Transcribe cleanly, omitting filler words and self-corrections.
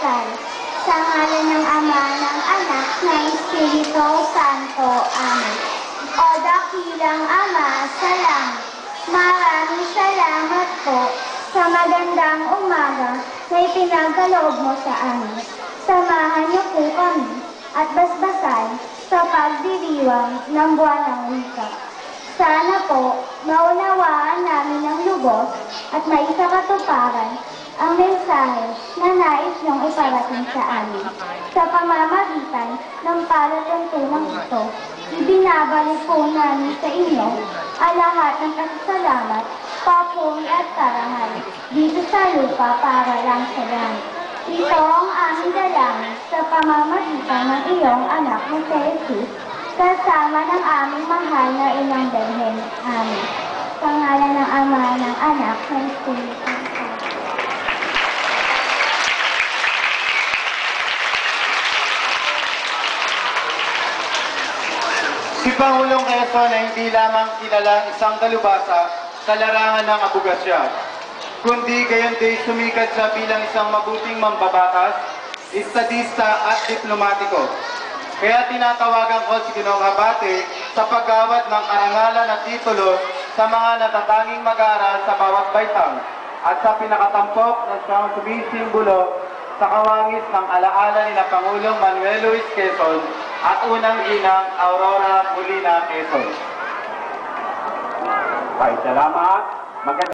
magdasal. Sa ngalan ng Ama, ng Anak, ng Espiritu Santo. Amen. O dakilang Ama sa langit, maraming salamat po sa magandang umaga na ipinagkaloob mo sa amin. Samahan niyo po kami at basbasan sa pagdiriwang ng buwan ng wika. Sana po maunawaan namin ng lubos at maisakatuparan ang mensahe na nais niyong iparating sa amin. Sa pamamagitan ng palatuntunang ito, ibinabalik po namin sa inyo ang lahat ng kasasalamat, papuri at karangal dito sa lupa para lang sa langit. Ito ang aming dalangin sa pamamagitan ng iyong anak na si Jesus, kasama ng aming mahal na inang Birhen. Amen. Sa ngalan ng Ama, ng Anak, ng Espiritu Santo. Si Pangulong Quezon ay hindi lamang kilalang isang dalubhasa sa larangan ng abogasya, kundi gayon din sumikat siya bilang isang mabuting mambabatas, estadista at diplomatiko. Kaya tinatawagan ko si Ginoong Abate sa paggawad ng karangalan at titulo sa mga natatanging mag-aaral sa bawat baitang at sa pinakatampok na siyang sumisimbolo sa kawangis ng alaala ni na Pangulong Manuel Luis Quezon at unang inang Aurora Molina Quezon. Ay, salamat.